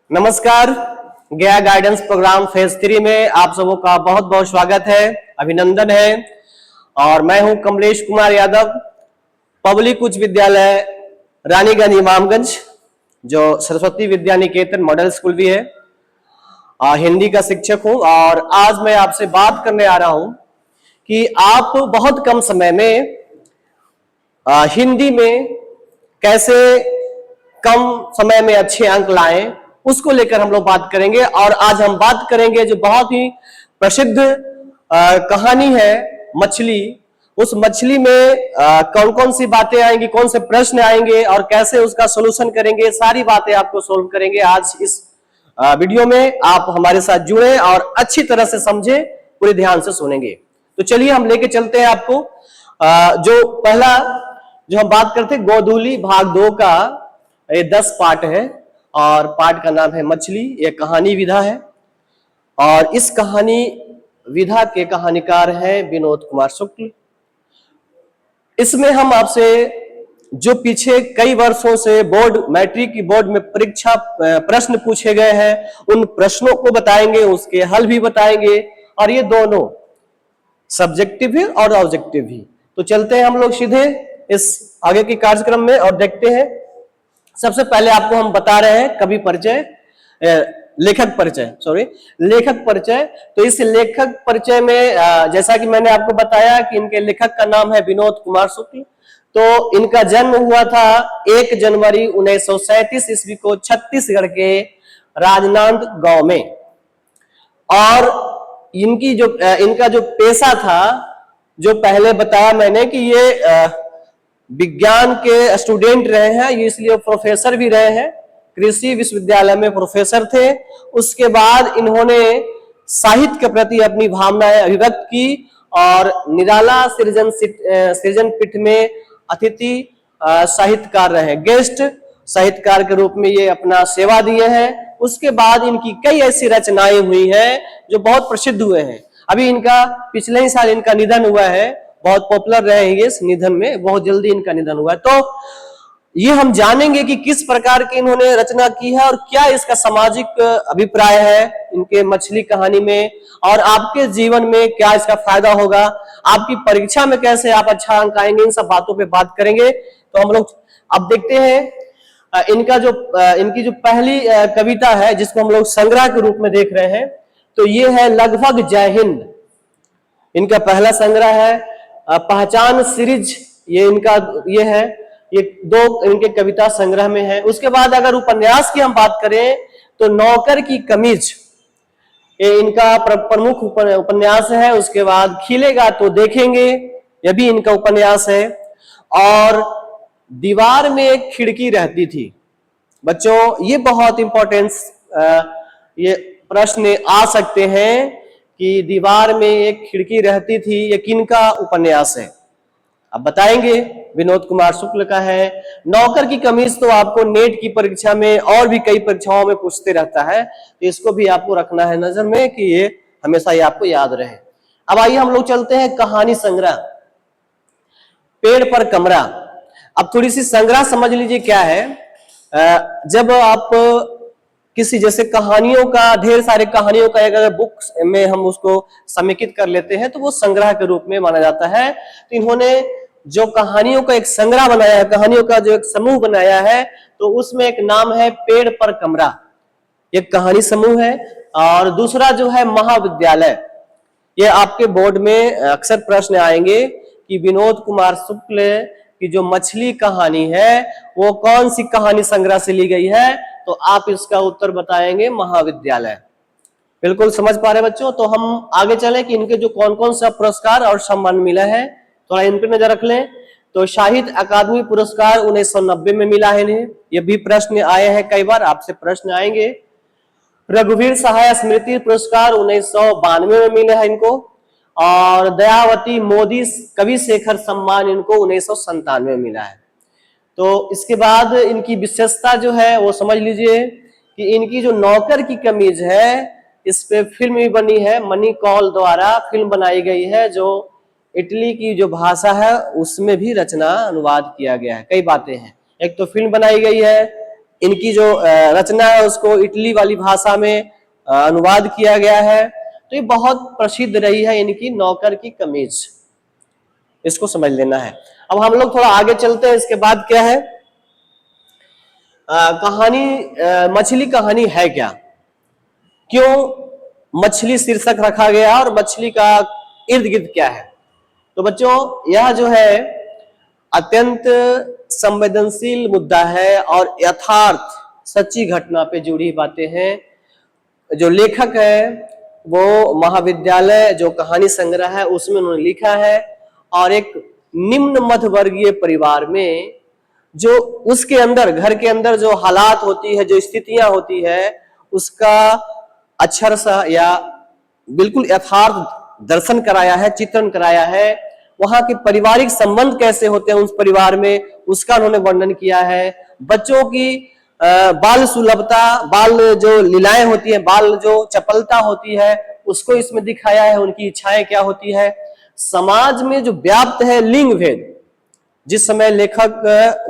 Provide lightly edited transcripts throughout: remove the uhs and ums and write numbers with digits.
नमस्कार। गया guidance programme phase 3 में आप सबों का बहुत बहुत स्वागत है, अभिनंदन है। और मैं हूं कमलेश कुमार यादव, पब्लिक उच्च विद्यालय रानीगंज इमामगंज, जो सरस्वती विद्या निकेतन मॉडल स्कूल भी है। हिंदी का शिक्षक हूं और आज मैं आपसे बात करने आ रहा हूं कि आप बहुत कम समय में हिंदी में कैसे कम समय में अच्छे अंक लाएं, उसको लेकर हम लोग बात करेंगे। और आज हम बात करेंगे जो बहुत ही प्रसिद्ध कहानी है मछली। उस मछली में कौन कौन सी बातें आएंगी, कौन से प्रश्न आएंगे और कैसे उसका सॉल्यूशन करेंगे, सारी बातें आपको सोल्व करेंगे आज इस वीडियो में। आप हमारे साथ जुड़े और अच्छी तरह से समझे, पूरे ध्यान से सुनेंगे। तो चलिए हम लेके चलते हैं आपको। जो पहला जो हम बात करते हैं गोधूली भाग 2 का, ये 10 पार्ट है और पार्ट का नाम है मछली। ये कहानी विधा है और इस कहानी विधा के कहानीकार हैं विनोद कुमार शुक्ल। इसमें हम आपसे जो पीछे कई वर्षों से बोर्ड मैट्रिक की बोर्ड में परीक्षा प्रश्न पूछे गए हैं, उन प्रश्नों को बताएंगे, उसके हल भी बताएंगे। और ये दोनों सब्जेक्टिव है और ऑब्जेक्टिव भी। तो चलते हैं हम लोग सीधे इस आगे के कार्यक्रम में और देखते हैं। सबसे पहले आपको हम बता रहे हैं कवि परिचय, लेखक परिचय। तो इस लेखक परिचय में जैसा कि मैंने आपको बताया कि इनके लेखक का नाम है विनोद कुमार शुक्ल। तो इनका जन्म हुआ था 1 जनवरी 1937 ईस्वी को छत्तीसगढ़ के राजनांद गांव में। और इनका जो पेशा था, जो पहले बताया मैंने कि ये विज्ञान के स्टूडेंट रहे हैं, ये इसलिए प्रोफेसर भी रहे हैं, कृषि विश्वविद्यालय में प्रोफेसर थे। उसके बाद इन्होंने साहित्य के प्रति अपनी भावनाएं अभिव्यक्त की और निराला सृजन पीठ में अतिथि साहित्यकार रहे, गेस्ट साहित्यकार के रूप में ये अपना सेवा दिए हैं। उसके बाद इनकी कई ऐसी रचनाएं हुई हैं जो बहुत प्रसिद्ध हुए हैं। अभी इनका पिछले ही साल इनका निधन हुआ है, बहुत पॉपुलर रहे ये इस निधन में, बहुत जल्दी इनका निधन हुआ है। तो ये हम जानेंगे कि किस प्रकार की इन्होंने रचना की है और क्या इसका सामाजिक अभिप्राय है इनके मछली कहानी में, और आपके जीवन में क्या इसका फायदा होगा, आपकी परीक्षा में कैसे आप अच्छा अंक आएंगे, इन सब बातों पे बात करेंगे। तो हम लोग अब देखते हैं इनकी जो पहली कविता है, जिसको हम लोग संग्रह के रूप में देख रहे हैं, तो ये है लगभग जय हिंद। इनका पहला संग्रह है पहचान सीरीज, ये है, ये 2 इनके कविता संग्रह में है। उसके बाद अगर उपन्यास की हम बात करें तो नौकर की कमीज, ये इनका प्रमुख उपन्यास है। उसके बाद खिलेगा तो देखेंगे, यह भी इनका उपन्यास है। और दीवार में एक खिड़की रहती थी। बच्चों, ये बहुत इंपॉर्टेंस ये प्रश्न आ सकते हैं कि दीवार में एक खिड़की रहती थी, ये किनका उपन्यास है? अब बताएंगे, विनोद कुमार शुक्ल का है। नौकर की कमीज तो आपको नेट की परीक्षा में और भी कई परीक्षाओं में पूछते रहता है, तो इसको भी आपको रखना है नजर में कि ये हमेशा ही आपको याद रहे। अब आइए हम लोग चलते हैं कहानी संग्रह, पेड़ पर कमरा। अब थोड़ी सी संग्रह समझ लीजिए क्या है। जब आप किसी जैसे कहानियों का, ढेर सारे कहानियों का अगर बुक में हम उसको समेकित कर लेते हैं तो वो संग्रह के रूप में माना जाता है। तो इन्होंने जो कहानियों का एक संग्रह बनाया है, कहानियों का जो एक समूह बनाया है, तो उसमें एक नाम है पेड़ पर कमरा, एक कहानी समूह है। और दूसरा जो है महाविद्यालय। ये आपके बोर्ड में अक्सर प्रश्न आएंगे कि विनोद कुमार शुक्ल की जो मछली कहानी है वो कौन सी कहानी संग्रह से ली गई है, तो आप इसका उत्तर बताएंगे महाविद्यालय। बिल्कुल समझ पा रहे बच्चों। तो हम आगे चले कि इनके जो कौन कौन सा पुरस्कार और सम्मान मिला है, थोड़ा इन पे नजर रख लें। तो साहित्य अकादमी पुरस्कार 1990 में मिला है इन्हें, ये भी प्रश्न आए हैं, कई बार आपसे प्रश्न आएंगे। रघुवीर सहाय स्मृति पुरस्कार 1992 में मिला है इनको। और दयावती मोदी कवि शेखर सम्मान इनको 1997 में मिला है। तो इसके बाद इनकी विशेषता जो है वो समझ लीजिए कि इनकी जो नौकर की कमीज है, इस पे फिल्म भी बनी है, मनी कौल द्वारा फिल्म बनाई गई है, जो इटली की जो भाषा है उसमें भी रचना अनुवाद किया गया है। कई बातें हैं, एक तो फिल्म बनाई गई है इनकी जो रचना है उसको इटली वाली भाषा में अनुवाद किया गया है। तो ये बहुत प्रसिद्ध रही है इनकी नौकर की कमीज, इसको समझ लेना है। अब हम लोग थोड़ा आगे चलते हैं। इसके बाद क्या है कहानी, मछली कहानी है क्या, क्यों मछली शीर्षक रखा गया और मछली का इर्द गिर्द क्या है। तो बच्चों यह जो है अत्यंत संवेदनशील मुद्दा है और यथार्थ सच्ची घटना पे जुड़ी बातें हैं। जो लेखक है वो महाविद्यालय जो कहानी संग्रह है उसमें उन्होंने लिखा है, और एक निम्न मध्य वर्गीय परिवार में जो उसके अंदर, घर के अंदर जो हालात होती है, जो स्थितियां होती है, उसका अक्षरशः या बिल्कुल यथार्थ दर्शन कराया है, चित्रण कराया है। वहां के पारिवारिक संबंध कैसे होते हैं उस परिवार में, उसका उन्होंने वर्णन किया है। बच्चों की बाल सुलभता, बाल जो लीलाएं होती है, बाल जो चपलता होती है, उसको इसमें दिखाया है। उनकी इच्छाएं क्या होती है। समाज में जो व्याप्त है लिंग भेद, जिस समय लेखक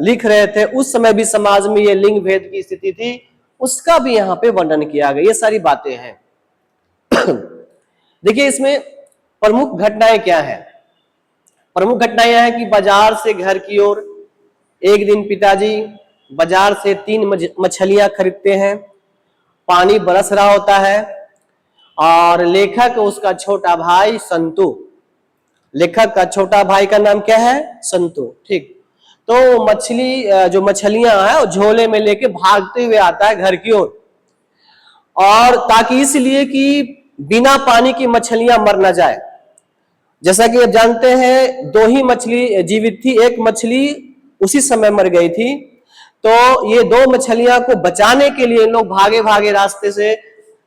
लिख रहे थे उस समय भी समाज में ये लिंग भेद की स्थिति थी, उसका भी यहाँ पे वर्णन किया गया। ये सारी बातें हैं। देखिए इसमें प्रमुख घटनाएं क्या है। प्रमुख घटनाएं यह है कि बाजार से घर की ओर एक दिन पिताजी बाजार से 3 मछलियां खरीदते हैं। पानी बरस रहा होता है और लेखक उसका छोटा भाई संतु, लेखक का छोटा भाई का नाम क्या है, संतु, ठीक। तो मछली जो मछलियां हैं वो झोले में लेके भागते हुए आता है घर की ओर, और ताकि इसलिए कि बिना पानी की मछलियां मर ना जाए। जैसा कि आप जानते हैं 2 ही मछली जीवित थी, एक मछली उसी समय मर गई थी। तो ये 2 मछलियां को बचाने के लिए लोग भागे भागे रास्ते से,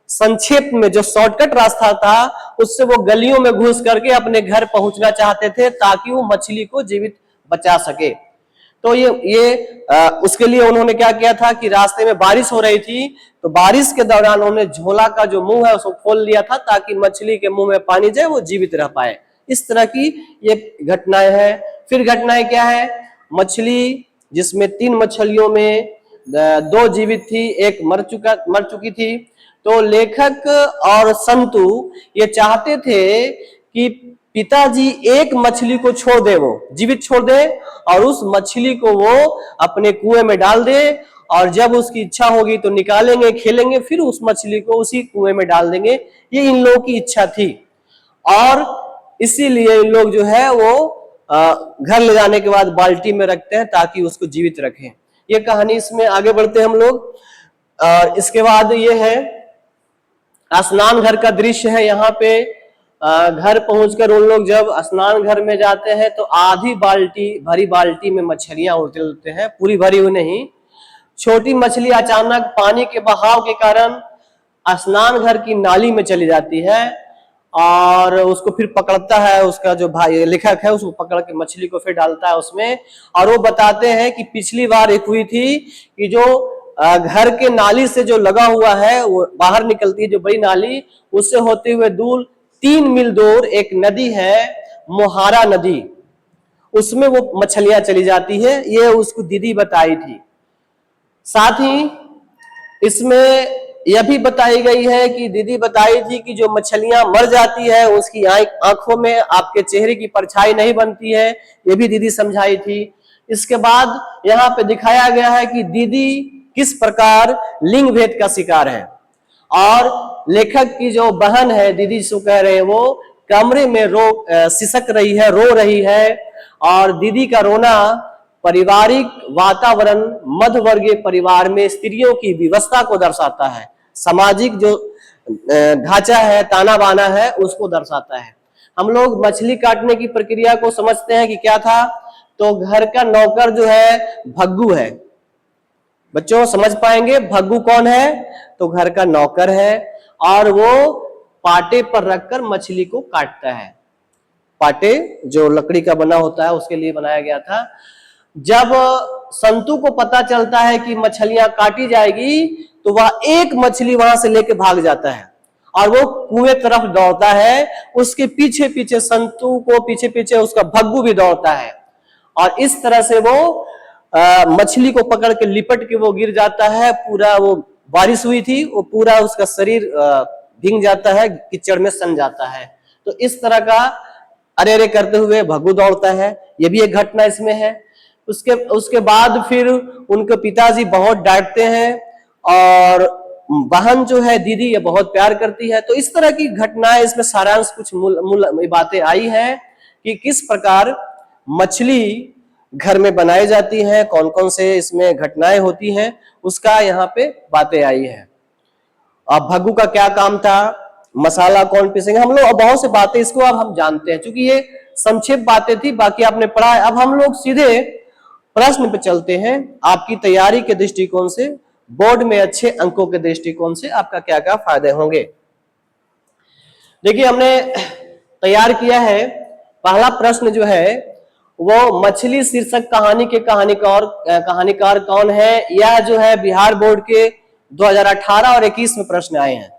संक्षेप में जो शॉर्टकट रास्ता था उससे वो गलियों में घुस करके अपने घर पहुंचना चाहते थे ताकि वो मछली को जीवित बचा सके। तो ये उसके लिए उन्होंने क्या किया था कि रास्ते में बारिश हो रही थी, तो बारिश के दौरान उन्होंने झोला का जो मुंह है उसको खोल लिया था ताकि मछली के मुंह में पानी जाए, वो जीवित रह पाए। इस तरह की ये घटनाएं हैं। फिर घटनाएं क्या है, मछली जिसमें 3 मछलियों में 2 जीवित थी, एक मर चुकी थी। तो लेखक और संतु ये चाहते थे कि पिताजी एक मछली को छोड़ दे, वो जीवित छोड़ दे, और उस मछली को वो अपने कुएं में डाल दे, और जब उसकी इच्छा होगी तो निकालेंगे, खेलेंगे, फिर उस मछली को उसी कुएं में डाल देंगे। ये इन लोगों की इच्छा थी, और इसीलिए इन लोग जो है वो घर ले जाने के बाद बाल्टी में रखते हैं ताकि उसको जीवित रखें। ये कहानी, इसमें आगे बढ़ते हैं हम लोग। इसके बाद ये है स्नान घर का दृश्य है। यहाँ पे घर पहुंचकर उन लोग जब स्नान घर में जाते हैं तो आधी बाल्टी, भरी बाल्टी में मछलियां उड़ते हैं, पूरी भरी हुई नहीं। छोटी मछली अचानक पानी के बहाव के कारण स्नान घर की नाली में चली जाती है, और उसको फिर पकड़ता है उसका जो भाई लेखक है, उसको पकड़ के मछली को फिर डालता है उसमें। और वो बताते हैं कि पिछली बार एक हुई थी कि जो घर के नाली से जो लगा हुआ है वो बाहर निकलती है, जो बड़ी नाली, उससे होते हुए दूर 3 मील दूर एक नदी है, मोहारा नदी, उसमें वो मछलियां चली जाती है। ये उसको दीदी बताई थी। साथ ही इसमें यह भी बताई गई है कि दीदी बताई थी कि जो मछलियां मर जाती है उसकी आंखों में आपके चेहरे की परछाई नहीं बनती है, ये भी दीदी समझाई थी। इसके बाद यहाँ पे दिखाया गया है कि दीदी किस प्रकार लिंग भेद का शिकार है, और लेखक की जो बहन है, दीदी जो कह रहे हैं, वो कमरे में सिसक रही है, रो रही है, और दीदी का रोना पारिवारिक वातावरण, मध्यवर्गीय परिवार में स्त्रियों की विवशता को दर्शाता है, सामाजिक जो ढांचा है, ताना बाना है, उसको दर्शाता है। हम लोग मछली काटने की प्रक्रिया को समझते हैं कि क्या था। तो घर का नौकर जो है भग्गू है। बच्चों समझ पाएंगे भग्गू कौन है, तो घर का नौकर है, और वो पाटे पर रखकर मछली को काटता है। पाटे जो लकड़ी का बना होता है उसके लिए बनाया गया था। जब संतु को पता चलता है कि मछलियां काटी जाएगी तो वह एक मछली वहां से लेके भाग जाता है और वो कुएं तरफ दौड़ता है। उसके पीछे पीछे संतु को पीछे पीछे उसका भग्गू भी दौड़ता है, और इस तरह से वो मछली को पकड़ के लिपट के वो गिर जाता है, पूरा वो बारिश हुई थी, वो पूरा उसका शरीर भीग जाता है, कीचड़ में सन जाता है। तो इस तरह का अरे अरे करते हुए भग्गू दौड़ता है, ये भी एक घटना इसमें है। उसके बाद फिर उनके पिताजी बहुत डांटते हैं और बहन जो है दीदी ये बहुत प्यार करती है। तो इस तरह की घटनाएं इसमें सारांश कुछ मूल बातें आई है कि किस प्रकार मछली घर में बनाई जाती है, कौन कौन से इसमें घटनाएं होती हैं, उसका यहाँ पे बातें आई है। अब भग्गू का क्या काम था, मसाला कौन पीसेंगे, हम लोग बहुत से बातें इसको अब हम जानते हैं, क्योंकि ये संक्षेप बातें थी, बाकी आपने पढ़ा है। अब हम लोग सीधे प्रश्न पे चलते हैं। आपकी तैयारी के दृष्टिकोण से, बोर्ड में अच्छे अंकों के दृष्टिकोण से आपका क्या क्या फायदे होंगे। देखिए हमने तैयार किया है, पहला प्रश्न जो है वो मछली शीर्षक कहानी के कहानीकार कौन है। यह जो है बिहार बोर्ड के 2018 और 21 में प्रश्न आए हैं,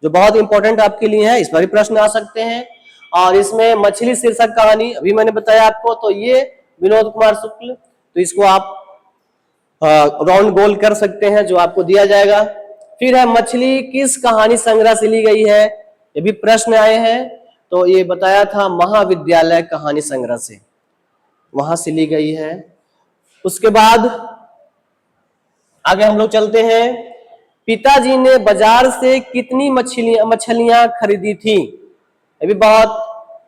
जो बहुत इंपॉर्टेंट आपके लिए है, इस पर भी प्रश्न आ सकते हैं। और इसमें मछली शीर्षक कहानी अभी मैंने बताया आपको, तो ये विनोद कुमार शुक्ल, तो इसको आप राउंड गोल कर सकते हैं जो आपको दिया जाएगा। फिर है मछली किस कहानी संग्रह से ली गई है, ये भी प्रश्न आए हैं, तो ये बताया था महाविद्यालय कहानी संग्रह से, वहां से ली गई है। उसके बाद आगे हम लोग चलते हैं, पिताजी ने बाजार से कितनी मछलियां खरीदी थी। ये भी बहुत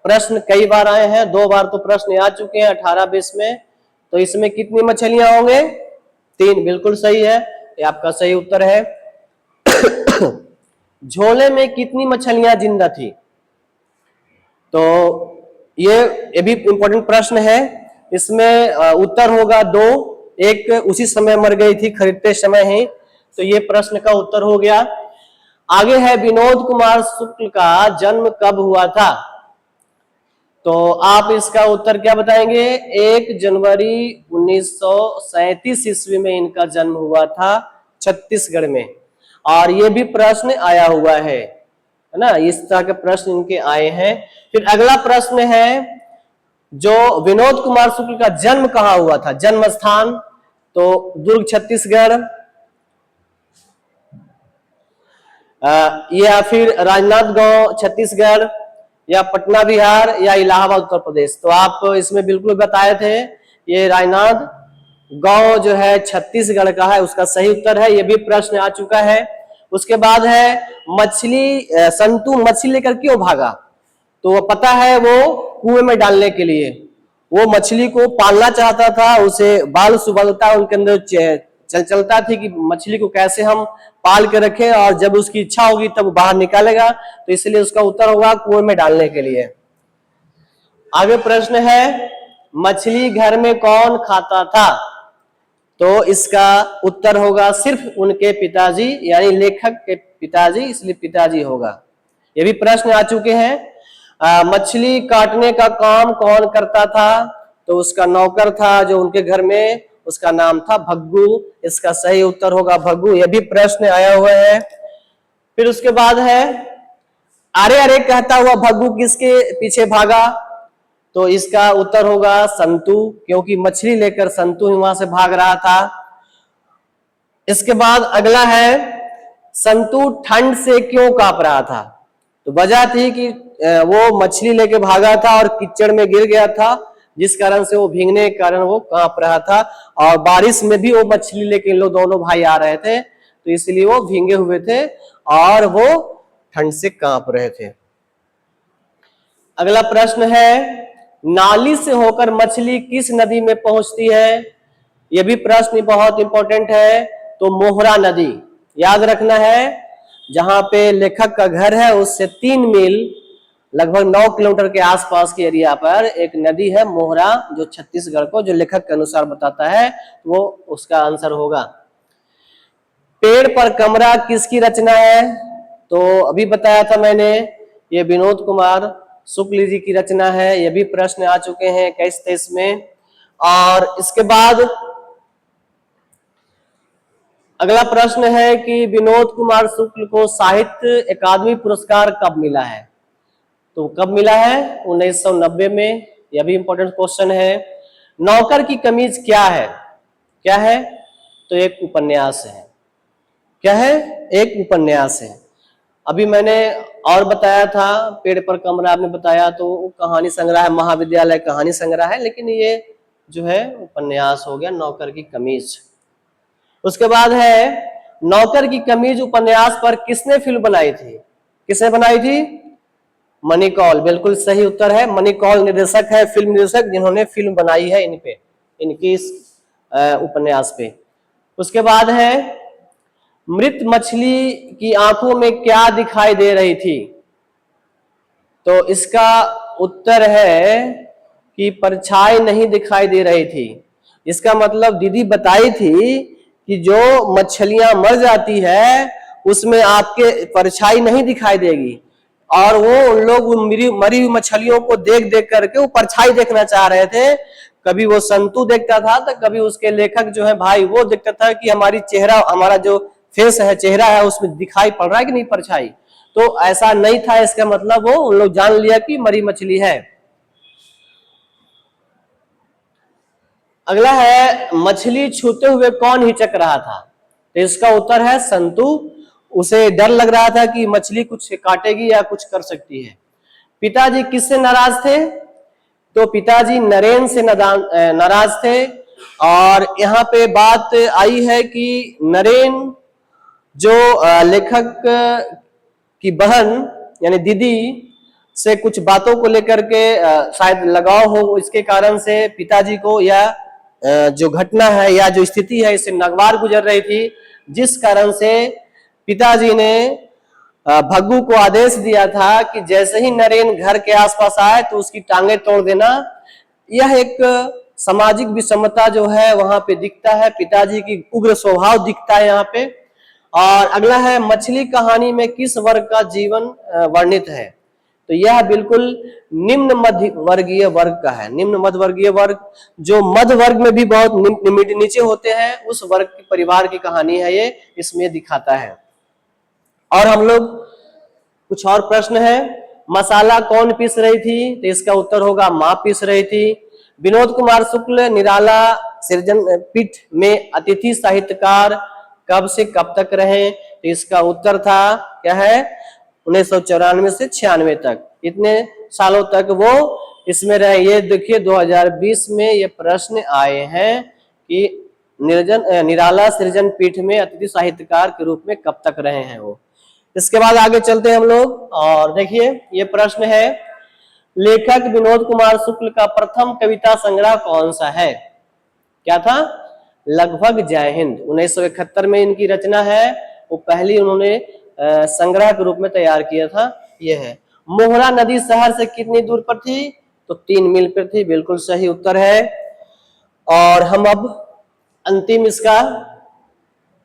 प्रश्न कई बार आए हैं, 2 बार तो प्रश्न आ चुके हैं 18-20 में। तो इसमें कितनी मछलियां होंगे, 3, बिल्कुल सही है, ये आपका सही उत्तर है। झोले में कितनी मछलियां जिंदा थी, तो ये भी इंपॉर्टेंट प्रश्न है। इसमें उत्तर होगा 2, एक उसी समय मर गई थी, खरीदते समय ही, तो ये प्रश्न का उत्तर हो गया। आगे है विनोद कुमार शुक्ल का जन्म कब हुआ था, तो आप इसका उत्तर क्या बताएंगे। 1 जनवरी 1937 ईस्वी में इनका जन्म हुआ था छत्तीसगढ़ में, और ये भी प्रश्न आया हुआ है ना, इस तरह के प्रश्न इनके आए हैं। फिर अगला प्रश्न है, जो विनोद कुमार शुक्ल का जन्म कहाँ हुआ था, जन्म स्थान, तो दुर्ग छत्तीसगढ़, या फिर राजनांदगांव छत्तीसगढ़, या पटना बिहार, या इलाहाबाद उत्तर प्रदेश। तो आप इसमें बिल्कुल बताए थे, ये राजनांदगांव जो है छत्तीसगढ़ का है, उसका सही उत्तर है, ये भी प्रश्न आ चुका है। उसके बाद है संतू मछली लेकर क्यों भागा, तो पता है वो कुएं में डालने के लिए, वो मछली को पालना चाहता था, उसे बाल सुबलता उनके अंदर चलता थी कि मछली को कैसे हम पाल के रखें, और जब उसकी इच्छा होगी तब वो बाहर निकालेगा, तो इसलिए उसका उत्तर होगा कुएं में डालने के लिए। आगे प्रश्न है, मछली घर में कौन खाता था, तो इसका उत्तर होगा सिर्फ उनके पिताजी, यानी लेखक के पिताजी, इसलिए पिताजी होगा। ये भी प्रश्न आ चुके हैं। मछली काटने का काम कौन करता था, तो उसका नौकर था जो उनके घर में, उसका नाम था भग्गू, इसका सही उत्तर होगा भग्गू, ये भी प्रश्न आया हुआ है। फिर उसके बाद है, अरे अरे कहता हुआ भग्गू किसके पीछे भागा, तो इसका उत्तर होगा संतू, क्योंकि मछली लेकर संतू वहां से भाग रहा था। इसके बाद अगला है, संतू ठंड से क्यों कांप रहा था, तो वजह थी कि वो मछली लेके भागा था और कीचड़ में गिर गया था, जिस कारण से वो भीगने के कारण वो कांप रहा था, और बारिश में भी वो मछली लेके लोग दोनों भाई आ रहे थे, तो इसलिए वो भीगे हुए थे और वो ठंड से कांप रहे थे। अगला प्रश्न है, नाली से होकर मछली किस नदी में पहुंचती है, यह भी प्रश्न बहुत इंपॉर्टेंट है, तो मोहरा नदी, याद रखना है। जहां पे लेखक का घर है उससे 3 मील, लगभग 9 किलोमीटर के आसपास के एरिया पर एक नदी है मोहरा, जो छत्तीसगढ़ को, जो लेखक के अनुसार बताता है, वो उसका आंसर होगा। पेड़ पर कमरा किसकी रचना है, तो अभी बताया था मैंने, ये विनोद कुमार शुक्ल जी की रचना है, ये भी प्रश्न आ चुके हैं 21-23 में। और इसके बाद अगला प्रश्न है कि विनोद कुमार शुक्ल को साहित्य अकादमी पुरस्कार कब मिला है, तो कब मिला है, 1990 में, यह भी इंपॉर्टेंट क्वेश्चन है। नौकर की कमीज क्या है, क्या है? तो एक उपन्यास है। क्या है? एक उपन्यास है। अभी मैंने और बताया था, पेड़ पर कमरा आपने बताया, तो कहानी संग्रह है, महाविद्यालय कहानी संग्रह है, लेकिन ये जो है उपन्यास हो गया, नौकर की कमीज। उसके बाद है नौकर की कमीज उपन्यास पर किसने फिल्म बनाई थी? किसने बनाई थी? मनी कौल, बिल्कुल सही उत्तर है। मनी कौल निर्देशक है, फिल्म निर्देशक, जिन्होंने फिल्म बनाई है इन पे, इनकी इस उपन्यास पे। उसके बाद है मृत मछली की आंखों में क्या दिखाई दे रही थी? तो इसका उत्तर है कि परछाई नहीं दिखाई दे रही थी। इसका मतलब दीदी बताई थी कि जो मछलियां मर जाती है उसमें आपके परछाई नहीं दिखाई देगी, और वो उन लोग मरी हुई मछलियों को देख देख करके वो परछाई देखना चाह रहे थे। कभी वो संतू देखता था तो कभी उसके लेखक जो है भाई वो देखता था कि हमारी चेहरा, हमारा जो फेस है, चेहरा है, उसमें दिखाई पड़ रहा है कि नहीं परछाई। तो ऐसा नहीं था, इसका मतलब वो उन लोग जान लिया कि मरी मछली है। अगला है मछली छूते हुए कौन हिचक रहा था? तो इसका उत्तर है संतू। उसे डर लग रहा था कि मछली कुछ काटेगी या कुछ कर सकती है। पिताजी किससे नाराज थे? तो पिताजी नरेन से नाराज थे। और यहाँ पे बात आई है कि नरेन जो लेखक की बहन यानी दीदी से कुछ बातों को लेकर के शायद लगाव हो, इसके कारण से पिताजी को या जो घटना है या जो स्थिति है इससे नागवार गुजर रही थी, जिस कारण से पिताजी ने भग्गू को आदेश दिया था कि जैसे ही नरेन घर के आसपास आए तो उसकी टांगे तोड़ देना। यह एक सामाजिक विषमता जो है वहां पे दिखता है, पिताजी की उग्र स्वभाव दिखता है यहाँ पे। और अगला है मछली कहानी में किस वर्ग का जीवन वर्णित है? तो यह बिल्कुल निम्न मध्य वर्गीय वर्ग का है। निम्न मध्य वर्गीय वर्ग, जो मध्य वर्ग में भी बहुत नीचे होते हैं, उस वर्ग के परिवार की कहानी है ये, इसमें दिखाता है। और हम लोग कुछ और प्रश्न है, मसाला कौन पीस रही थी? तो इसका उत्तर होगा मां पीस रही थी। विनोद कुमार शुक्ल निराला सृजन पीठ में अतिथि साहित्यकार कब से कब तक रहे? तो इसका उत्तर था क्या है? 1994 से 96 तक, इतने सालों तक वो इसमें रहे। ये देखिए 2020 में ये प्रश्न आए हैं कि निराला सृजन पीठ में अतिथि साहित्यकार के रूप में कब तक रहे हैं वो। इसके बाद आगे चलते हैं हम लोग, और देखिए ये प्रश्न है, लेखक विनोद कुमार शुक्ल का प्रथम कविता संग्रह कौन सा है? क्या था? लगभग जय हिंद। 1971 में इनकी रचना है, वो पहली उन्होंने संग्रह के रूप में तैयार किया था। ये है। मोहरा नदी शहर से कितनी दूर पर थी? तो 3 मील पर थी, बिल्कुल सही उत्तर है। और हम अब अंतिम इसका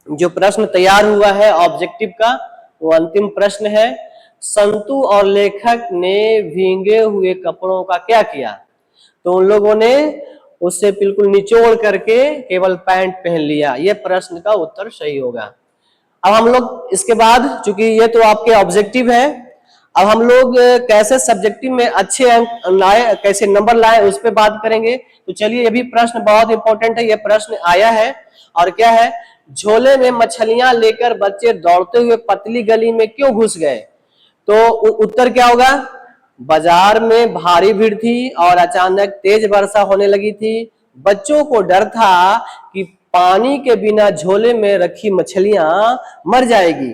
जो प्रश्न तैयार हुआ है ऑब्जेक्टिव का, वो अंतिम प्रश्न है, संतू और लेखक ने भीगे हुए कपड़ों का क्या किया? तो उन लोगों ने उससे बिल्कुल निचोड़ करके केवल पैंट पहन लिया। यह प्रश्न का उत्तर सही होगा। अब हम लोग इसके बाद, चूंकि ये तो आपके ऑब्जेक्टिव है, अब हम लोग कैसे सब्जेक्टिव में अच्छे अंक लाए, कैसे नंबर लाए, उस पर बात करेंगे। तो चलिए, ये भी प्रश्न बहुत इंपॉर्टेंट है। ये प्रश्न आया है और क्या है, झोले में मछलियां लेकर बच्चे दौड़ते हुए पतली गली में क्यों घुस गए? तो उत्तर क्या होगा? बाजार में भारी भीड़ थी और अचानक तेज वर्षा होने लगी थी। बच्चों को डर था कि पानी के बिना झोले में रखी मछलियां मर जाएगी,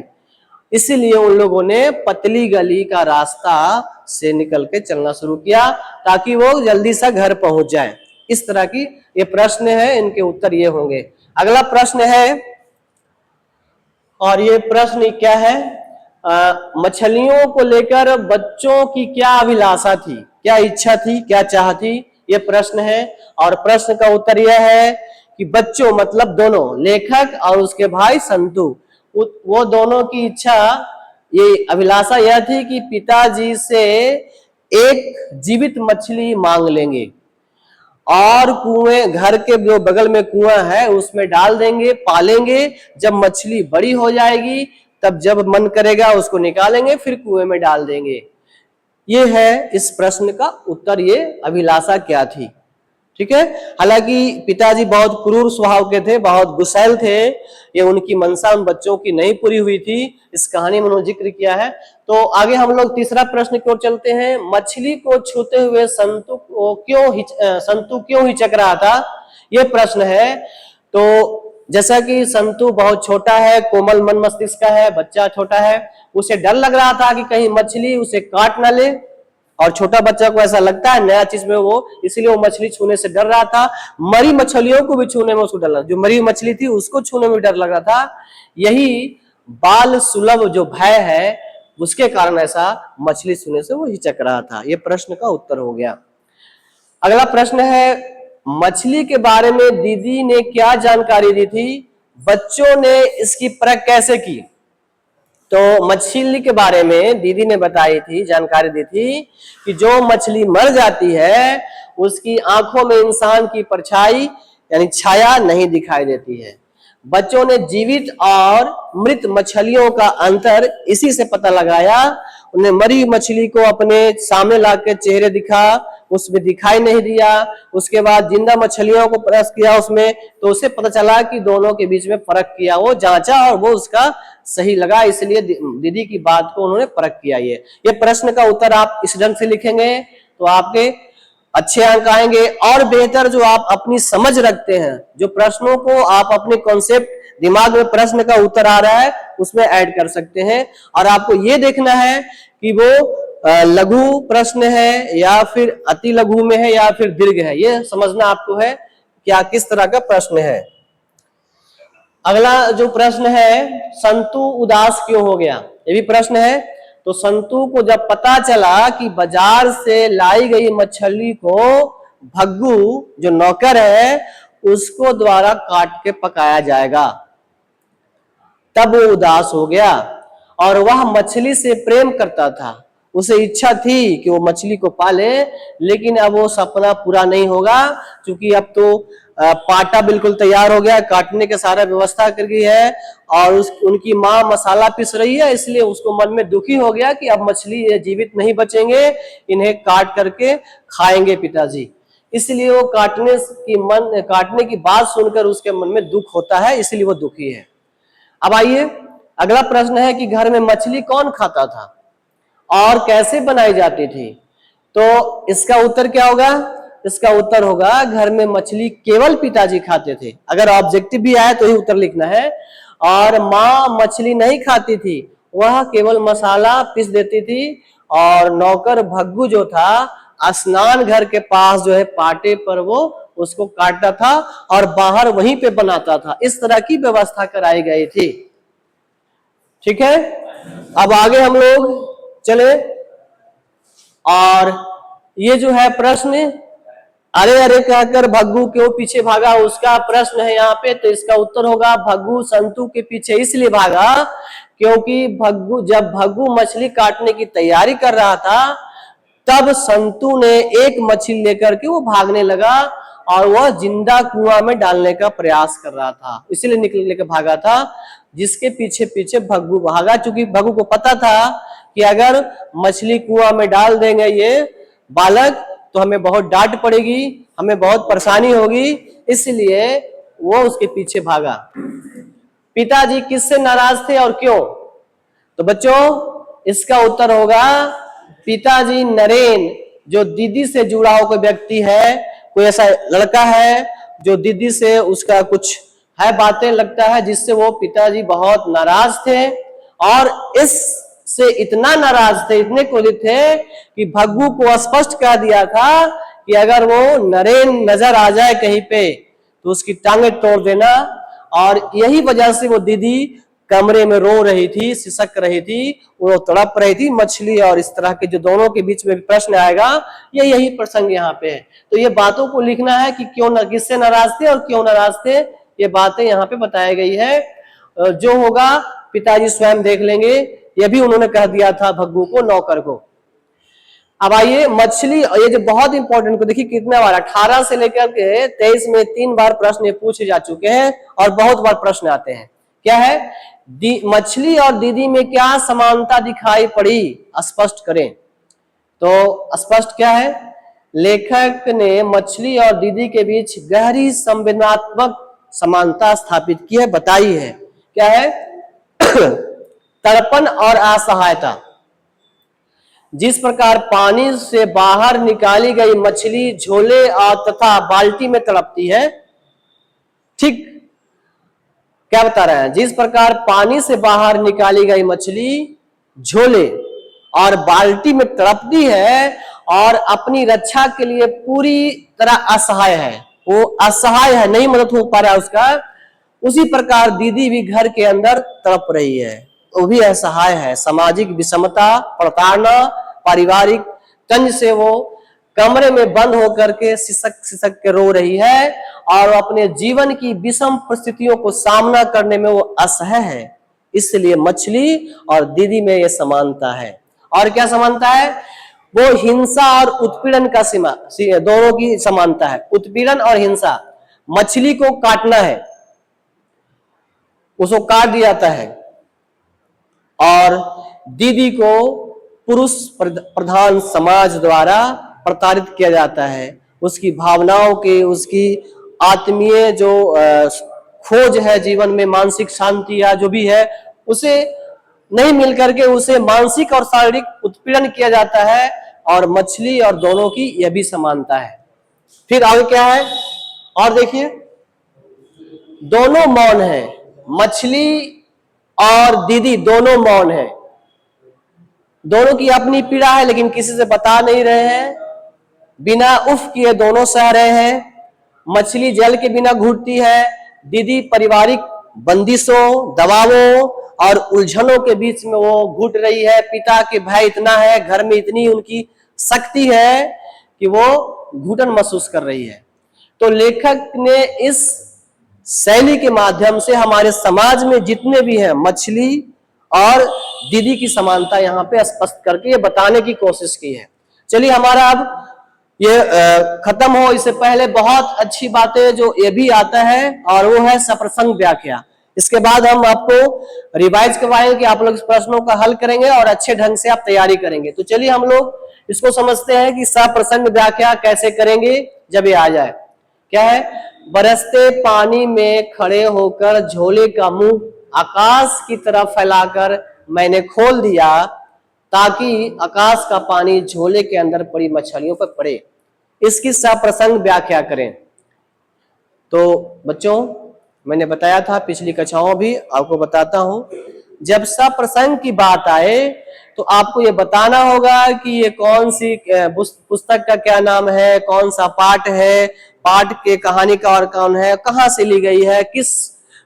इसीलिए उन लोगों ने पतली गली का रास्ता से निकल के चलना शुरू किया ताकि वो जल्दी से घर पहुंच जाए। इस तरह की ये प्रश्न है, इनके उत्तर ये होंगे। अगला प्रश्न है, और ये प्रश्न क्या है, मछलियों को लेकर बच्चों की क्या अभिलाषा थी, क्या इच्छा थी, क्या चाह थी? ये प्रश्न है। और प्रश्न का उत्तर यह है कि बच्चों मतलब दोनों, लेखक और उसके भाई संतू, वो दोनों की इच्छा, ये अभिलाषा यह थी कि पिताजी से एक जीवित मछली मांग लेंगे और कुएं, घर के जो बगल में कुआं है उसमें डाल देंगे, पालेंगे। जब मछली बड़ी हो जाएगी तब जब मन करेगा उसको निकालेंगे, फिर कुएं में डाल देंगे। ये है इस प्रश्न का उत्तर, ये अभिलाषा क्या थी। ठीक है। हालांकि पिताजी बहुत क्रूर स्वभाव के थे, बहुत गुस्सैल थे, ये उनकी मंशा उन बच्चों की नहीं पूरी हुई थी, इस कहानी में उन्होंने जिक्र किया है। तो आगे हम लोग तीसरा प्रश्न की ओर चलते हैं। मछली को छूते हुए संतु क्यों हिचक रहा था, ये प्रश्न है। तो जैसा कि संतु बहुत छोटा है, कोमल मन मस्तिष्क का है, बच्चा छोटा है, उसे डर लग रहा था कि कहीं मछली उसे काट ना ले, और छोटा बच्चा को ऐसा लगता है नया चीज में वो, इसलिए वो मछली छूने से डर रहा था। मरी मछलियों को भी छूने में उसको डर लगा, जो मरी मछली थी उसको छूने में डर लग रहा था। यही बाल सुलभ जो भय है, उसके कारण ऐसा मछली छूने से वो हिचक रहा था। ये प्रश्न का उत्तर हो गया। अगला प्रश्न है, मछली के बारे में दीदी ने क्या जानकारी दी थी, बच्चों ने इसकी परख कैसे की। तो मछली के बारे में दीदी ने बताई थी, जानकारी दी थी कि जो मछली मर जाती है उसकी आंखों में इंसान की परछाई यानी छाया नहीं दिखाई देती है। बच्चों ने जीवित और मृत मछलियों का अंतर इसी से पता लगाया। उन्हें मरी मछली को अपने सामने लाकर चेहरे दिखा, उसमें दिखाई नहीं दिया। उसके बाद जिंदा मछलियों को परख किया उसमें, तो उसे पता चला कि दोनों के बीच में फर्क किया, वो जांचा और वो उसका सही लगा, इसलिए दीदी की बात को उन्होंने परख किया। ये प्रश्न का उत्तर आप इस ढंग से लिखेंगे तो आपके अच्छे अंक आएंगे। और बेहतर जो आप अपनी समझ रखते हैं, जो प्रश्नों को आप अपने कॉन्सेप्ट दिमाग में प्रश्न का उत्तर आ रहा है उसमें ऐड कर सकते हैं। और आपको ये देखना है कि वो लघु प्रश्न है या फिर अति लघु में है या फिर दीर्घ है, ये समझना आपको है क्या किस तरह का प्रश्न है। अगला जो प्रश्न है, संतु उदास क्यों हो गया, ये भी प्रश्न है। तो संतु को जब पता चला कि बाजार से लाई गई मछली को भग्गू जो नौकर है उसको द्वारा काट के पकाया जाएगा, तब वो उदास हो गया। और वह मछली से प्रेम करता था, उसे इच्छा थी कि वो मछली को पाले, लेकिन अब वो सपना पूरा नहीं होगा, क्योंकि अब तो पाटा बिल्कुल तैयार हो गया, काटने का सारा व्यवस्था कर गई है और उनकी माँ मसाला पीस रही है, इसलिए उसको मन में दुखी हो गया कि अब मछली ये जीवित नहीं बचेंगे, इन्हें काट करके खाएंगे पिताजी। इसलिए वो काटने की बात सुनकर उसके मन में दुख होता है, इसलिए वो दुखी है। अब आइए अगला प्रश्न है कि घर में मछली कौन खाता था और कैसे बनाई जाती थी। तो इसका उत्तर क्या होगा, इसका उत्तर होगा घर में मछली केवल पिताजी खाते थे। अगर ऑब्जेक्टिव भी आए तो ही उत्तर लिखना है। और माँ मछली नहीं खाती थी, वह केवल मसाला पीस देती थी और नौकर भग्गू जो था स्नान घर के पास जो है पाटे पर वो उसको काटता था और बाहर वहीं पे बनाता था। इस तरह की व्यवस्था कराई गई थी। ठीक है, अब आगे हम लोग चले और ये जो है प्रश्न अरे अरे कहकर भग्गू क्यों पीछे भागा, उसका प्रश्न है यहाँ पे। तो इसका उत्तर होगा भग्गू संतु के पीछे इसलिए भागा क्योंकि जब भग्गू मछली काटने की तैयारी कर रहा था तब संतु ने एक मछली लेकर के वो भागने लगा और वह जिंदा कुआं में डालने का प्रयास कर रहा था, इसलिए निकल लेकर भागा था, जिसके पीछे पीछे भग्गू भागा। चूंकि भग्गू को पता था कि अगर मछली कुआं में डाल देंगे ये बालक तो हमें बहुत डांट पड़ेगी, हमें बहुत परेशानी होगी, इसलिए वो उसके पीछे भागा। पिताजी किससे नाराज थे और क्यों। तो बच्चों इसका उत्तर होगा पिताजी नरेन जो दीदी से जुड़ा हुआ कोई व्यक्ति है, कोई ऐसा लड़का है जो दीदी से उसका कुछ है बातें लगता है, जिससे वो पिताजी बहुत नाराज थे। और इससे इतना नाराज थे, इतने क्रोधित थे कि भग्गू को स्पष्ट कह दिया था कि अगर वो नरेन नजर आ जाए कहीं पे तो उसकी टांगे तोड़ देना। और यही वजह से वो दीदी कमरे में रो रही थी, सिसक रही थी, वो तड़प रही थी। मछली और इस तरह के जो दोनों के बीच में प्रश्न आएगा, ये यही प्रसंग यहाँ पे है। तो ये बातों को लिखना है कि क्यों किससे नाराज थे और क्यों नाराज थे, ये बातें यहाँ पे बताई गई है। जो होगा पिताजी स्वयं देख लेंगे, ये भी उन्होंने कह दिया था भग्गू को, नौकर को। अब आइए मछली, ये जो बहुत इंपॉर्टेंट को देखिए कितना बार 18 से लेकर के 23 में 3 बार प्रश्न पूछे जा चुके हैं और बहुत बार प्रश्न आते हैं। क्या है, मछली और दीदी में क्या समानता दिखाई पड़ी, स्पष्ट करें। तो स्पष्ट क्या है, लेखक ने मछली और दीदी के बीच गहरी संवेदनात्मक समानता स्थापित की है, बताई है। क्या है? तड़पन और असहायता। जिस प्रकार पानी से बाहर निकाली गई मछली झोले और तथा बाल्टी में तड़पती है, ठीक क्या बता रहे हैं? जिस प्रकार पानी से बाहर निकाली गई मछली झोले और बाल्टी में तड़पती है और अपनी रक्षा के लिए पूरी तरह असहाय है, वो असहाय है, नहीं मदद हो पा रहा है उसका, उसी प्रकार दीदी भी घर के अंदर तड़प रही है, वो भी असहाय है। सामाजिक विषमता, प्रताड़ना, पारिवारिक तंज से वो कमरे में बंद होकर के सिसक सिसक के रो रही है और अपने जीवन की विषम परिस्थितियों को सामना करने में वो असहाय है। इसलिए मछली और दीदी में ये समानता है। और क्या समानता है? वो हिंसा और उत्पीड़न का सीमा, दोनों की समानता है। उत्पीड़न और हिंसा, मछली को काटना है, उसको काट दिया जाता है, और दीदी को पुरुष प्रधान समाज द्वारा प्रताड़ित किया जाता है। उसकी भावनाओं के, उसकी आत्मीय जो खोज है जीवन में, मानसिक शांति या जो भी है, उसे नहीं मिलकर के उसे मानसिक और शारीरिक उत्पीड़न किया जाता है। और मछली और दोनों की यह भी समानता है। फिर आगे क्या है? और देखिए, दोनों मौन है, मछली और दीदी दोनों मौन है, दोनों की अपनी पीड़ा है लेकिन किसी से बता नहीं रहे हैं, बिना उफ किए दोनों सह रहे हैं। मछली जल के बिना घुटती है, दीदी पारिवारिक बंदिशों, दबावों और उलझनों के बीच में वो घुट रही है। पिता के भय इतना है, घर में इतनी उनकी शक्ति है कि वो घुटन महसूस कर रही है। तो लेखक ने इस शैली के माध्यम से हमारे समाज में जितने भी हैं मछली और दीदी की समानता यहाँ पे स्पष्ट करके ये बताने की कोशिश की है। चलिए हमारा अब ये खत्म हो, इससे पहले बहुत अच्छी बातें जो ये भी आता है, और वो है सप्रसंग व्याख्या। इसके बाद हम आपको रिवाइज करवाएंगे कि आप लोग इस प्रश्नों का हल करेंगे और अच्छे ढंग से आप तैयारी करेंगे। तो चलिए हम लोग इसको समझते हैं कि सप्रसंग व्याख्या कैसे करेंगे जब ये आ जाए। क्या है? बरसते पानी में खड़े होकर झोले का मुंह आकाश की तरफ फैलाकर मैंने खोल दिया ताकि आकाश का पानी झोले के अंदर पड़ी मछलियों पर पड़े। इसकी सप्रसंग व्याख्या करें। तो बच्चों, मैंने बताया था पिछली कक्षाओं भी, आपको बताता हूं, जब सप्रसंग की बात आए तो आपको ये बताना होगा कि ये कौन सी पुस्तक का क्या नाम है, कौन सा पाठ है, पाठ के कहानी का और कौन है, कहां से ली गई है, किस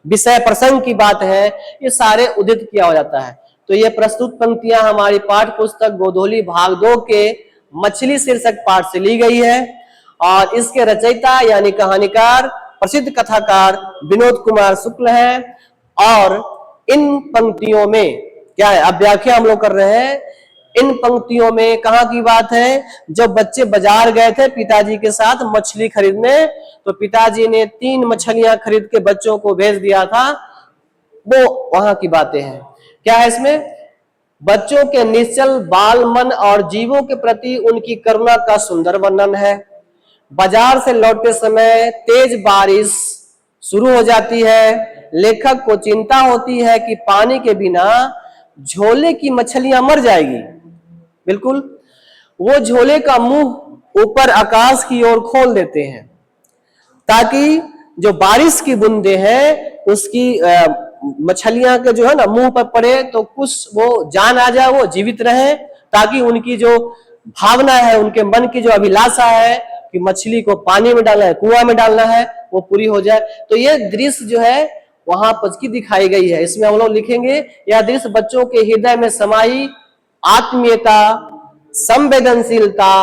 विषय प्रसंग की बात है, ये सारे उदित किया हो जाता है। तो ये प्रस्तुत पंक्तियां हमारी पाठ पुस्तक गोधोली भाग 2 के मछली शीर्षक पाठ से ली गई है, और इसके रचयिता यानी कहानीकार प्रसिद्ध कथाकार विनोद कुमार शुक्ल है। और इन पंक्तियों में क्या है, अब व्याख्या हम लोग कर रहे हैं। इन पंक्तियों में कहाँ की बात है? जब बच्चे बाजार गए थे पिताजी के साथ मछली खरीदने, तो पिताजी ने 3 मछलियां खरीद के बच्चों को भेज दिया था, वो वहां की बातें हैं। क्या है इसमें? बच्चों के निश्चल बाल मन और जीवों के प्रति उनकी करुणा का सुंदर वर्णन है। बाजार से लौटते समय तेज बारिश शुरू हो जाती है। लेखक को चिंता होती है कि पानी के बिना झोले की मछलियां मर जाएगी। बिल्कुल, वो झोले का मुंह ऊपर आकाश की ओर खोल देते हैं ताकि जो बारिश की बूंदे हैं उसकी मछलियां के जो है ना मुंह पर पड़े तो कुछ वो जान आ जाए, वो जीवित रहे, ताकि उनकी जो भावना है, उनके मन की जो अभिलाषा है कि मछली को पानी में डालना है, कुआं में डालना है, वो पूरी हो जाए। तो ये दृश्य जो है वहां पर की दिखाई गई है। इसमें हम लोग लिखेंगे, यह दृश्य बच्चों के हृदय में समाई आत्मीयता, संवेदनशीलता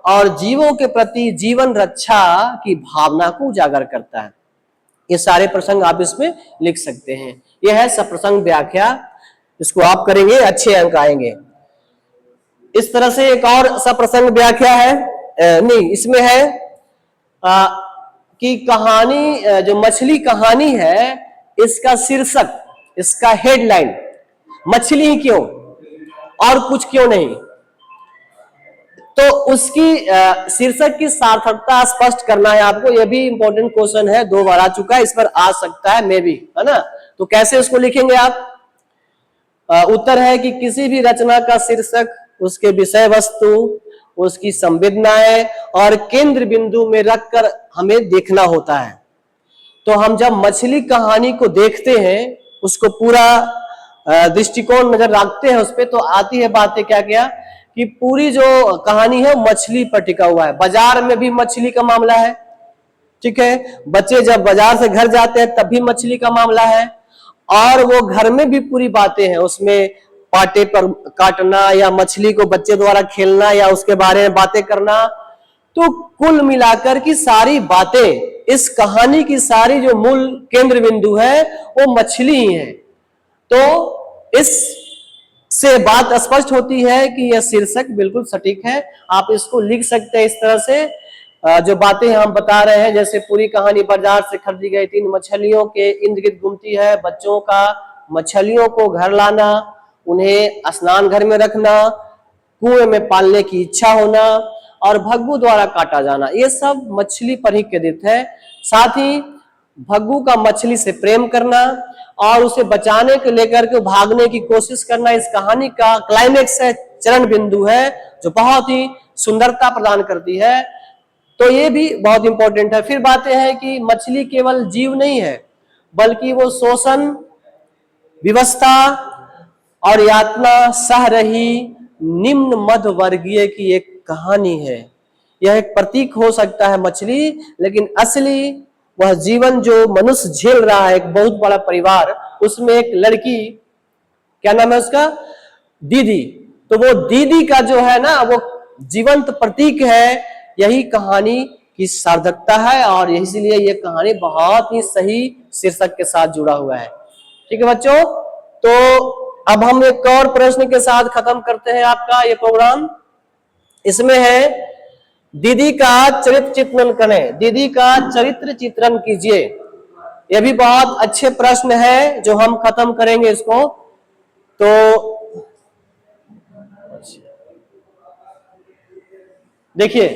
और जीवों के प्रति जीवन रक्षा की भावना को उजागर करता है। ये सारे प्रसंग आप इसमें लिख सकते हैं। यह है सप्रसंग व्याख्या, इसको आप करेंगे अच्छे अंक आएंगे। इस तरह से एक और सप्रसंग व्याख्या है, नहीं इसमें है कि कहानी, जो मछली कहानी है, इसका शीर्षक, इसका हेडलाइन मछली ही क्यों और कुछ क्यों नहीं। तो उसकी शीर्षक की सार्थकता स्पष्ट करना है आपको। यह भी इंपॉर्टेंट क्वेश्चन है, 2 बार आ चुका है, इस पर आ सकता है मे भी, है ना। तो कैसे उसको लिखेंगे आप? उत्तर है कि किसी भी रचना का शीर्षक उसके विषय वस्तु, उसकी संवेदनाएं और केंद्र बिंदु में रखकर हमें देखना होता है। तो हम जब मछली कहानी को देखते हैं, उसको पूरा दृष्टिकोण नजर रखते हैं उस पर, तो आती है बातें क्या क्या कि पूरी जो कहानी है मछली पर टिका हुआ है। बाजार में भी मछली का मामला है, ठीक है, बच्चे जब बाजार से घर जाते हैं तब भी मछली का मामला है, और वो घर में भी पूरी बातें हैं उसमें, पाटे पर काटना या मछली को बच्चे द्वारा खेलना या उसके बारे में बातें करना। तो कुल मिलाकर की सारी बातें, इस कहानी की सारी जो मूल केंद्र बिंदु है वो मछली ही है। तो इस से बात स्पष्ट होती है कि यह शीर्षक बिल्कुल सटीक है। आप इसको लिख सकते हैं इस तरह से, जो बातें हम बता रहे हैं, जैसे पूरी कहानी बाजार से खरीदी गई 3 मछलियों के इर्द गिर्द घूमती है, बच्चों का मछलियों को घर लाना, उन्हें स्नान घर में रखना, कुएं में पालने की इच्छा होना और भग्गू द्वारा काटा जाना, ये सब मछली पर ही केंद्रित है। साथ ही भग्गू का मछली से प्रेम करना और उसे बचाने को लेकर के भागने की कोशिश करना इस कहानी का क्लाइमेक्स है, चरण बिंदु है, जो बहुत ही सुंदरता प्रदान करती है। तो ये भी बहुत इंपॉर्टेंट है। फिर बातें हैं कि मछली केवल जीव नहीं है, बल्कि वो शोषण, विवशता और यातना सह रही निम्न मध्य वर्गीय की एक कहानी है। यह एक प्रतीक हो सकता है मछली, लेकिन असली वह जीवन जो मनुष्य झेल रहा है, एक बहुत बड़ा परिवार, उसमें एक लड़की, क्या नाम है उसका, दीदी, तो वो दीदी का जो है ना वो जीवंत प्रतीक है। यही कहानी की सार्थकता है और इसीलिए ये कहानी बहुत ही सही शीर्षक के साथ जुड़ा हुआ है। ठीक है बच्चों, तो अब हम एक और प्रश्न के साथ खत्म करते हैं आपका ये प्रोग्राम। इसमें है दीदी का चरित्र चित्रण करें, दीदी का चरित्र चित्रण कीजिए। यह भी बहुत अच्छे प्रश्न है जो हम खत्म करेंगे इसको। तो देखिए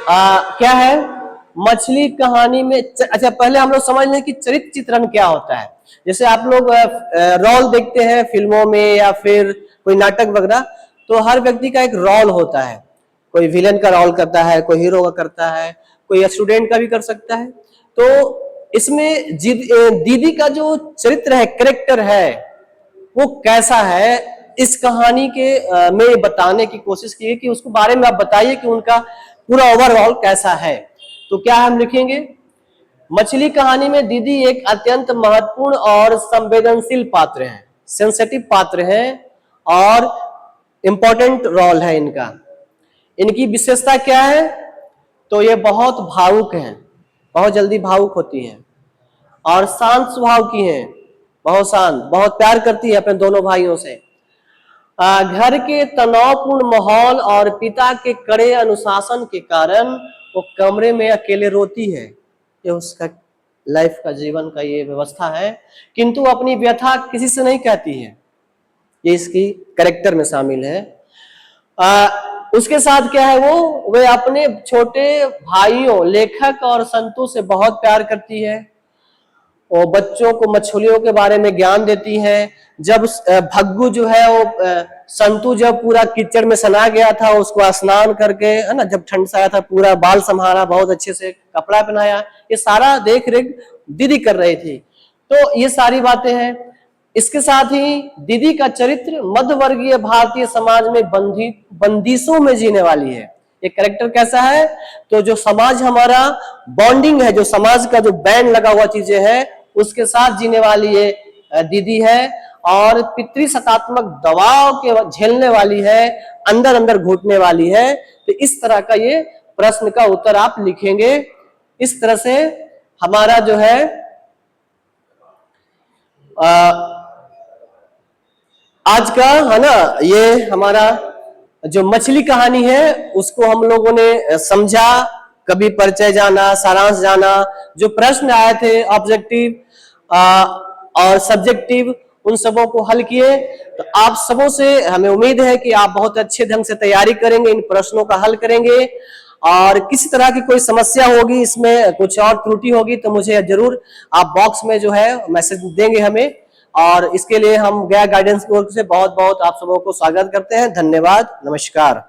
क्या है मछली कहानी में अच्छा पहले हम लोग समझ लें कि चरित्र चित्रण क्या होता है। जैसे आप लोग रोल देखते हैं फिल्मों में या फिर कोई नाटक वगैरह, तो हर व्यक्ति का एक रोल होता है। कोई विलेन का रोल करता है, कोई हीरो का करता है, कोई स्टूडेंट का भी कर सकता है। तो इसमें दीदी का जो चरित्र है, कैरेक्टर है, वो कैसा है, इस कहानी के में बताने की कोशिश की है कि उसके बारे में आप बताइए कि उनका पूरा ओवरऑल कैसा है। तो क्या हम लिखेंगे, मछली कहानी में दीदी एक अत्यंत महत्वपूर्ण और संवेदनशील पात्र है, सेंसिटिव पात्र है और इंपॉर्टेंट रोल है इनका। इनकी विशेषता क्या है, तो ये बहुत भावुक हैं, बहुत जल्दी भावुक होती हैं और शांत स्वभाव की हैं, बहुत शांत, बहुत प्यार करती है अपने दोनों भाइयों से। घर के तनावपूर्ण माहौल और पिता के कड़े अनुशासन के कारण वो कमरे में अकेले रोती है। ये उसका लाइफ का, जीवन का ये व्यवस्था है, किंतु अपनी व्यथा किसी से नहीं कहती है। ये इसकी कैरेक्टर में शामिल है। उसके साथ क्या है, वे अपने छोटे भाइयों लेखक और संतू से बहुत प्यार करती है और बच्चों को मछलियों के बारे में ज्ञान देती हैं। जब भग्गू जो है वो संतू जब पूरा कीचड़ में सना गया था, उसको स्नान करके, है ना, जब ठंड से आया था, पूरा बाल संभाला, बहुत अच्छे से कपड़ा पहनाया, ये सारा देख रेख दीदी कर रही थी। तो ये सारी बातें हैं। इसके साथ ही दीदी का चरित्र मध्यवर्गीय भारतीय समाज में बंदिशों में जीने वाली है। ये कैरेक्टर कैसा है, तो जो समाज हमारा बॉन्डिंग है, जो समाज का जो बैंड लगा हुआ चीजें है, उसके साथ जीने वाली ये दीदी है और पितृसत्तात्मक दबाव के झेलने वाली है, अंदर अंदर घुटने वाली है। तो इस तरह का ये प्रश्न का उत्तर आप लिखेंगे। इस तरह से हमारा जो है आज का, है ना, ये हमारा जो मछली कहानी है उसको हम लोगों ने समझा, कभी परिचय जाना, सारांश जाना, जो प्रश्न आए थे ऑब्जेक्टिव और सब्जेक्टिव, उन सबों को हल किए। तो आप सबों से हमें उम्मीद है कि आप बहुत अच्छे ढंग से तैयारी करेंगे, इन प्रश्नों का हल करेंगे, और किसी तरह की कोई समस्या होगी, इसमें कुछ और त्रुटि होगी तो मुझे जरूर आप बॉक्स में जो है मैसेज देंगे हमें। और इसके लिए हम गया गाइडेंस की ओर से बहुत बहुत आप सबों को स्वागत करते हैं। धन्यवाद, नमस्कार।